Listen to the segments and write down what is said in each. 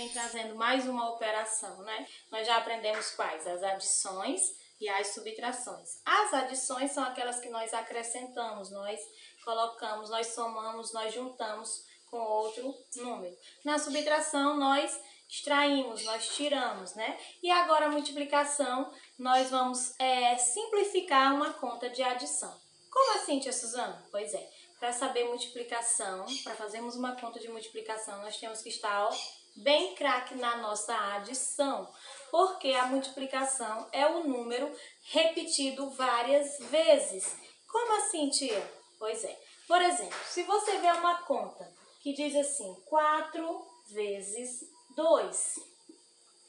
também trazendo mais uma operação, né? Nós já aprendemos quais? As adições e as subtrações. As adições são aquelas que nós acrescentamos, nós colocamos, nós somamos, nós juntamos com outro número. Na subtração, nós extraímos, nós tiramos, né? E agora a multiplicação, nós vamos simplificar uma conta de adição. Como assim, tia Suzana? Pois é, para saber multiplicação, para fazermos uma conta de multiplicação, nós temos que estar bem craque na nossa adição, porque a multiplicação é o número repetido várias vezes. Como assim, tia? Pois é, por exemplo, se você vê uma conta que diz assim, 4 vezes 2,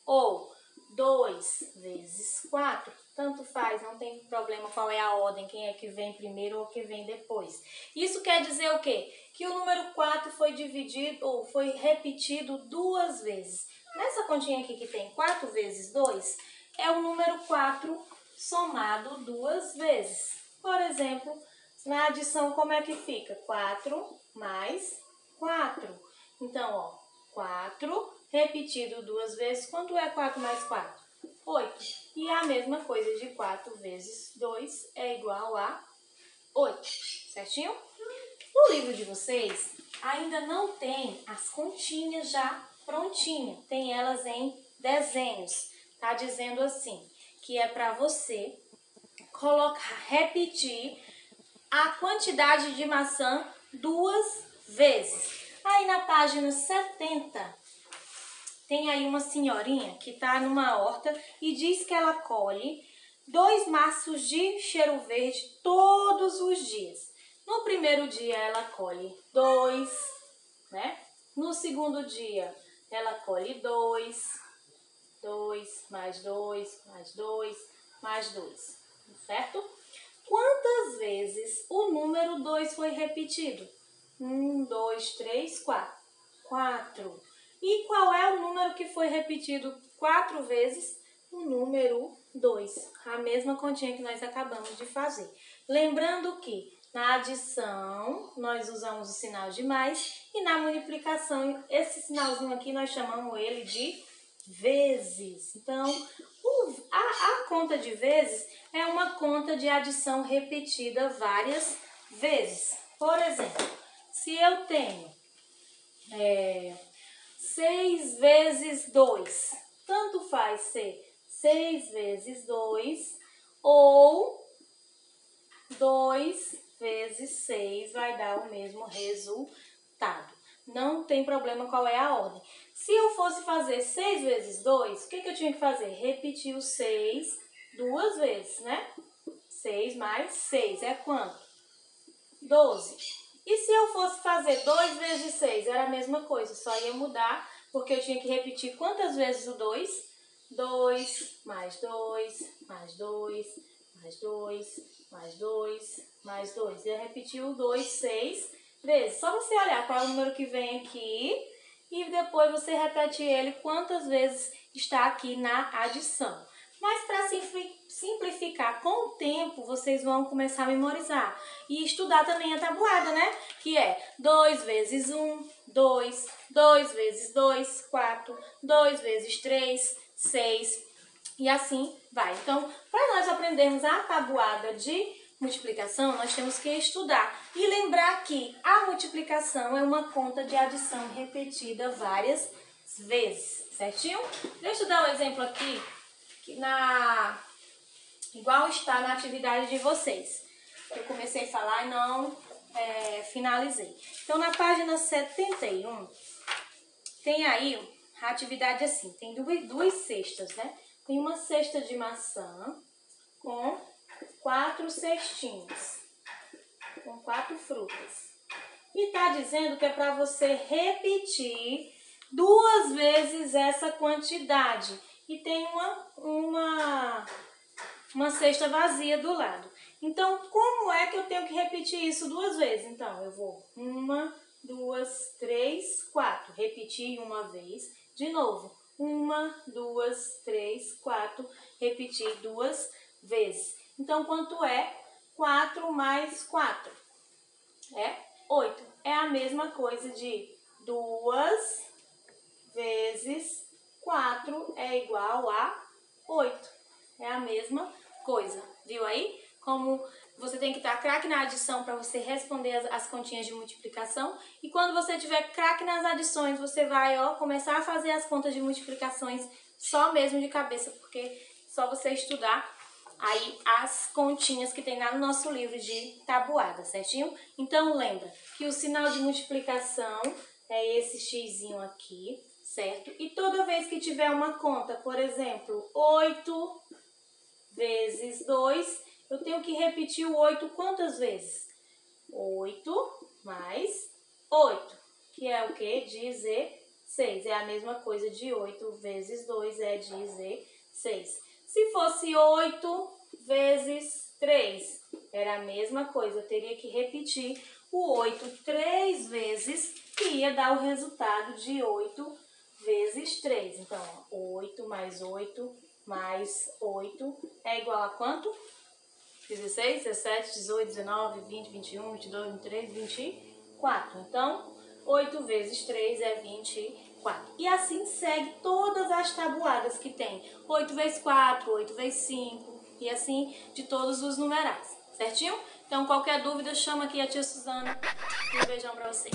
ou 2 vezes 4, tanto faz, não tem problema qual é a ordem, quem é que vem primeiro ou quem vem depois. Isso quer dizer o quê? Que o número 4 foi dividido ou foi repetido 2 vezes. Nessa continha aqui que tem 4 vezes 2, é o número 4 somado 2 vezes. Por exemplo, na adição como é que fica? 4 mais 4. Então, ó, 4 repetido 2 vezes, quanto é 4 mais 4? 8. E a mesma coisa de 4 vezes 2 é igual a 8, certinho? No livro de vocês, ainda não tem as continhas já prontinhas, tem elas em desenhos. Tá dizendo assim, que é para você repetir a quantidade de maçã 2 vezes. Aí na página 70, tem aí uma senhorinha que está numa horta e diz que ela colhe 2 maços de cheiro verde todos os dias. No primeiro dia ela colhe 2, né? No segundo dia ela colhe 2, 2, mais 2, mais 2, mais 2, certo? Quantas vezes o número 2 foi repetido? 1, 2, 3, 4. 4. E qual é o número que foi repetido 4 vezes? O número 2. A mesma continha que nós acabamos de fazer. Lembrando que na adição nós usamos o sinal de mais e na multiplicação, esse sinalzinho aqui nós chamamos ele de vezes. Então, a conta de vezes é uma conta de adição repetida várias vezes. Por exemplo, se eu tenho 6 vezes 2, tanto faz ser 6 vezes 2 ou 2 vezes 6 vai dar o mesmo resultado. Não tem problema qual é a ordem. Se eu fosse fazer 6 vezes 2, o que eu tinha que fazer? Repetir o 6 2 vezes, né? 6 mais 6 é quanto? 12. E se eu fosse fazer 2 vezes 6, era a mesma coisa, só ia mudar, porque eu tinha que repetir quantas vezes o 2? 2, mais 2, mais 2, mais 2, mais 2, mais 2. Ia repetir o 2, 6 vezes. Só você olhar qual é o número que vem aqui e depois você repete ele quantas vezes está aqui na adição. Mas para simplificar com o tempo, vocês vão começar a memorizar. E estudar também a tabuada, né? Que é 2 vezes 1, 2, 2 vezes 2, 4, 2 vezes 3, 6. E assim vai. Então, para nós aprendermos a tabuada de multiplicação, nós temos que estudar. E lembrar que a multiplicação é uma conta de adição repetida várias vezes. Certinho? Deixa eu dar um exemplo aqui. Igual está na atividade de vocês. Eu comecei a falar e não finalizei. Então, na página 71, tem aí a atividade assim, tem duas cestas, né? Tem uma cesta de maçã com 4 cestinhos, com 4 frutas. E tá dizendo que é para você repetir 2 vezes essa quantidade. E tem uma cesta vazia do lado. Então, como é que eu tenho que repetir isso 2 vezes? Então, eu vou 1, 2, 3, 4. Repetir uma vez. De novo, 1, 2, 3, 4. Repetir 2 vezes. Então, quanto é 4 mais 4? É 8. É a mesma coisa de 2 vezes 4 é igual a 8. É a mesma coisa, viu aí? Como você tem que estar craque na adição para você responder as continhas de multiplicação. E quando você tiver craque nas adições, você vai começar a fazer as contas de multiplicações só mesmo de cabeça, porque só você estudar aí as continhas que tem lá no nosso livro de tabuada, certinho? Então lembra que o sinal de multiplicação é esse xzinho aqui, certo? E toda vez que tiver uma conta, por exemplo, 8 vezes 2, eu tenho que repetir o 8 quantas vezes? 8 mais 8, que é o quê? 16. É a mesma coisa de 8 vezes 2 é 16. Se fosse 8 vezes 3, era a mesma coisa. Eu teria que repetir o 8 3 vezes, que ia dar o resultado de 8 vezes 3. Então, 8 mais 8 mais 8 é igual a quanto? 16, 17, 18, 19, 20, 21, 22, 23, 24. Então, 8 vezes 3 é 24. E assim segue todas as tabuadas que tem. 8 vezes 4, 8 vezes 5 e assim de todos os numerais. Certinho? Então, qualquer dúvida, chama aqui a tia Suzana. Um beijão pra vocês.